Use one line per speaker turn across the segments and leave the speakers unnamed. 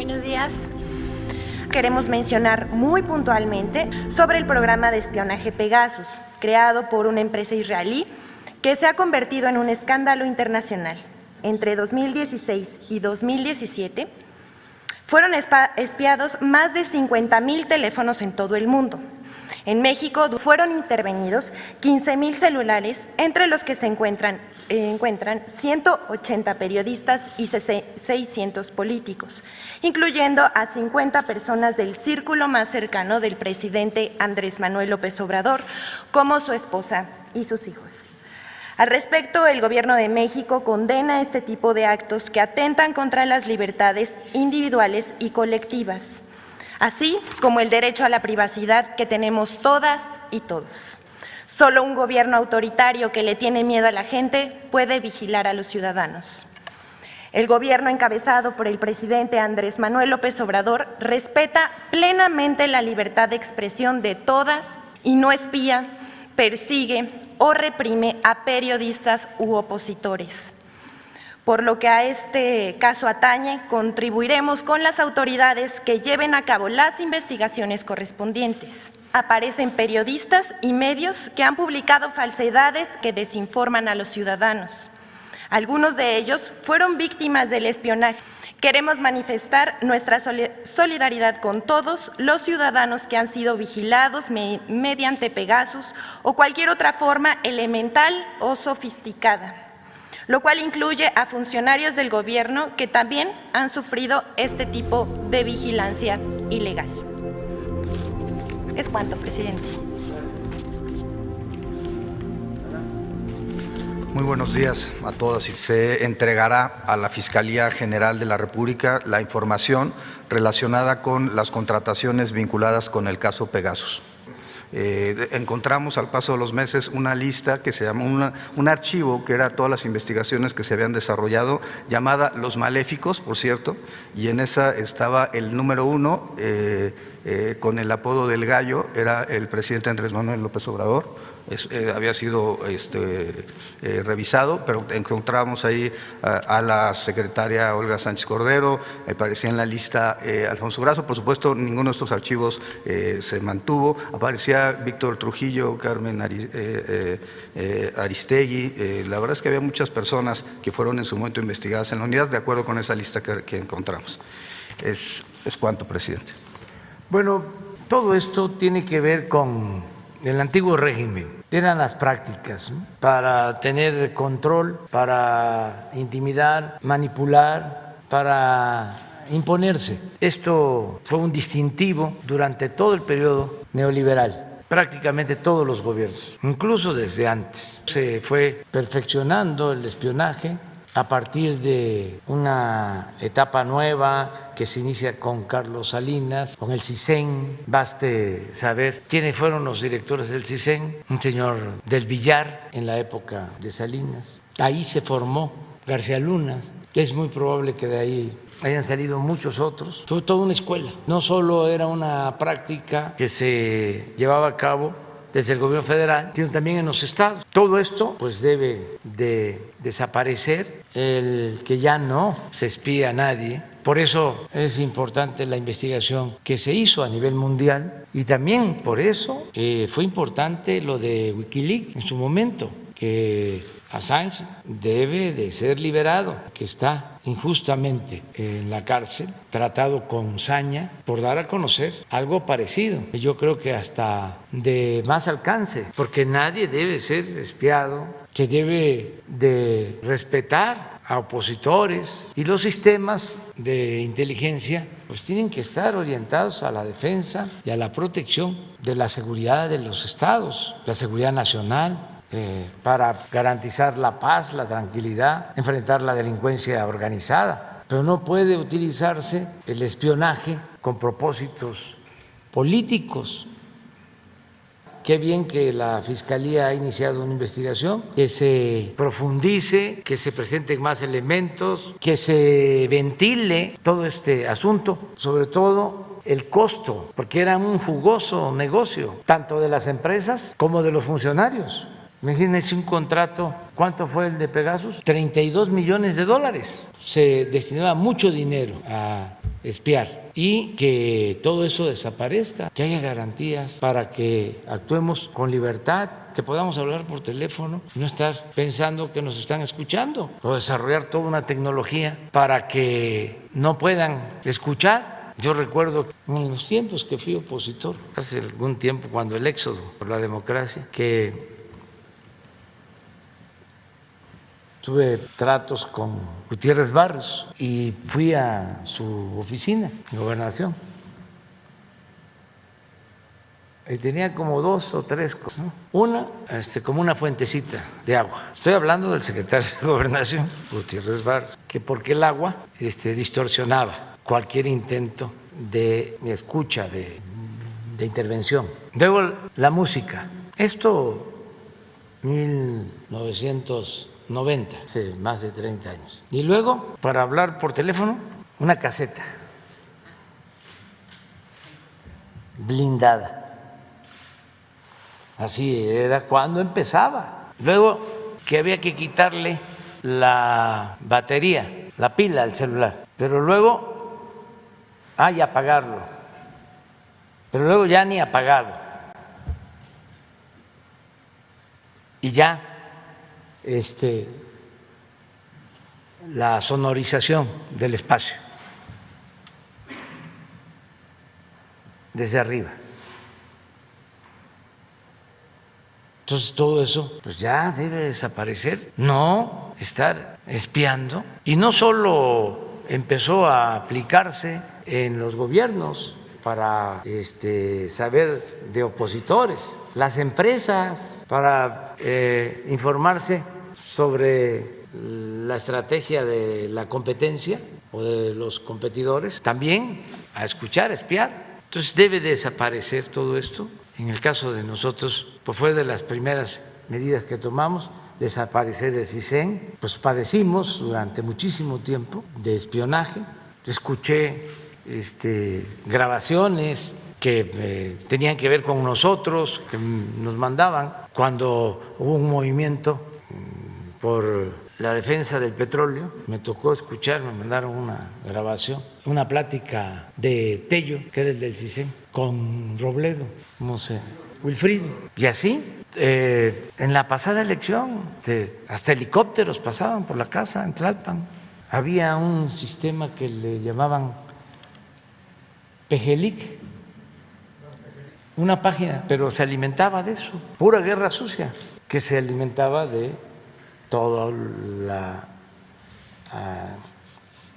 Buenos días. Queremos mencionar muy puntualmente sobre el programa de espionaje Pegasus, creado por una empresa israelí que se ha convertido en un escándalo internacional. Entre 2016 y 2017 fueron espiados más de 50,000 teléfonos en todo el mundo. En México fueron intervenidos 15,000 celulares, entre los que se encuentran 180 periodistas y 600 políticos, incluyendo a 50 personas del círculo más cercano del presidente Andrés Manuel López Obrador, como su esposa y sus hijos. Al respecto, el Gobierno de México condena este tipo de actos que atentan contra las libertades individuales y colectivas, así como el derecho a la privacidad que tenemos todas y todos. Solo un gobierno autoritario que le tiene miedo a la gente puede vigilar a los ciudadanos. El gobierno encabezado por el presidente Andrés Manuel López Obrador respeta plenamente la libertad de expresión de todas y no espía, persigue o reprime a periodistas u opositores. Por lo que a este caso atañe, contribuiremos con las autoridades que lleven a cabo las investigaciones correspondientes. Aparecen periodistas y medios que han publicado falsedades que desinforman a los ciudadanos. Algunos de ellos fueron víctimas del espionaje. Queremos manifestar nuestra solidaridad con todos los ciudadanos que han sido vigilados mediante Pegasus o cualquier otra forma elemental o sofisticada, lo cual incluye a funcionarios del gobierno que también han sufrido este tipo de vigilancia ilegal. Es cuanto, presidente.
Muy buenos días a todas. Se entregará a la Fiscalía General de la República la información relacionada con las contrataciones vinculadas con el caso Pegasus. Encontramos al paso de los meses una lista que se llama un archivo que era todas las investigaciones que se habían desarrollado, llamada Los Maléficos, por cierto, y en esa estaba el número 1, con el apodo del Gallo, era el presidente Andrés Manuel López Obrador. Había sido revisado, pero encontramos ahí a la secretaria Olga Sánchez Cordero, aparecía en la lista Alfonso Grasso. Por supuesto, ninguno de estos archivos se mantuvo. Aparecía Víctor Trujillo, Carmen Aristegui. La verdad es que había muchas personas que fueron en su momento investigadas en la unidad, de acuerdo con esa lista que encontramos. Es cuanto, presidente.
Bueno, todo esto tiene que ver con el antiguo régimen. Eran las prácticas, ¿no?, para tener control, para intimidar, manipular, para imponerse. Esto fue un distintivo durante todo el periodo neoliberal. Prácticamente todos los gobiernos, incluso desde antes, se fue perfeccionando el espionaje a partir de una etapa nueva que se inicia con Carlos Salinas, con el CISEN. Baste saber quiénes fueron los directores del CISEN: un señor del Villar en la época de Salinas. Ahí se formó García Luna. Es muy probable que de ahí hayan salido muchos otros. Fue toda una escuela. No solo era una práctica que se llevaba a cabo desde el gobierno federal, sino también en los estados. Todo esto pues debe de desaparecer, el que ya no se espía a nadie. Por eso es importante la investigación que se hizo a nivel mundial, y también por eso fue importante lo de Wikileaks en su momento, que Assange debe de ser liberado, que está injustamente en la cárcel, tratado con saña por dar a conocer algo parecido. Yo creo que hasta de más alcance, porque nadie debe ser espiado, se debe de respetar a opositores, y los sistemas de inteligencia pues tienen que estar orientados a la defensa y a la protección de la seguridad de los estados, la seguridad nacional, para garantizar la paz, la tranquilidad, enfrentar la delincuencia organizada. Pero no puede utilizarse el espionaje con propósitos políticos. Qué bien que la Fiscalía ha iniciado una investigación, que se profundice, que se presenten más elementos, que se ventile todo este asunto, sobre todo el costo, porque era un jugoso negocio, tanto de las empresas como de los funcionarios. Imagínense un contrato, ¿cuánto fue el de Pegasus? $32 millones. Se destinaba mucho dinero a espiar y que todo eso desaparezca, que haya garantías para que actuemos con libertad, que podamos hablar por teléfono, no estar pensando que nos están escuchando, o desarrollar toda una tecnología para que no puedan escuchar. Yo recuerdo en los tiempos que fui opositor, hace algún tiempo, cuando el éxodo por la democracia, que tuve tratos con Gutiérrez Barrios y fui a su oficina en Gobernación. Y tenía como 2 o 3 cosas, ¿no? Una, como una fuentecita de agua. Estoy hablando del secretario de Gobernación, Gutiérrez Barrios, que porque el agua distorsionaba cualquier intento de escucha, de intervención. Luego la música. Esto, 1990, hace más de 30 años. Y luego, para hablar por teléfono, una caseta blindada. Así era cuando empezaba. Luego que había que quitarle la batería, la pila al celular, pero luego y apagarlo, pero luego ya ni apagado. Y ya la sonorización del espacio desde arriba. Entonces todo eso pues ya debe desaparecer, no estar espiando. Y no solo empezó a aplicarse en los gobiernos para saber de opositores, las empresas para informarse sobre la estrategia de la competencia o de los competidores, también a escuchar, a espiar. Entonces debe desaparecer todo esto. En el caso de nosotros, pues fue de las primeras medidas que tomamos, desaparecer el CISEN. Pues padecimos durante muchísimo tiempo de espionaje. Escuché grabaciones que tenían que ver con nosotros, que nos mandaban cuando hubo un movimiento por la defensa del petróleo. Me tocó escuchar, me mandaron una grabación, una plática de Tello, que era el del CISEN, con Robledo, no sé, Wilfrido. Y así, en la pasada elección, hasta helicópteros pasaban por la casa en Tlalpan. Había un sistema que le llamaban Pejelic, una página, pero se alimentaba de eso, pura guerra sucia, que se alimentaba de toda la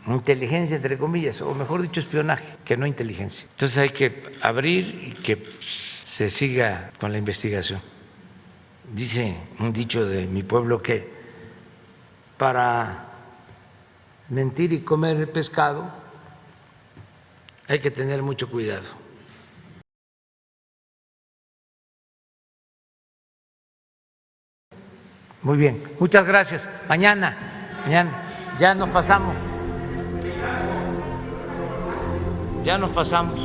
inteligencia, entre comillas, o mejor dicho, espionaje, que no inteligencia. Entonces hay que abrir y que se siga con la investigación. Dice un dicho de mi pueblo que para mentir y comer pescado hay que tener mucho cuidado. Muy bien, muchas gracias. Mañana ya nos pasamos. Ya nos pasamos.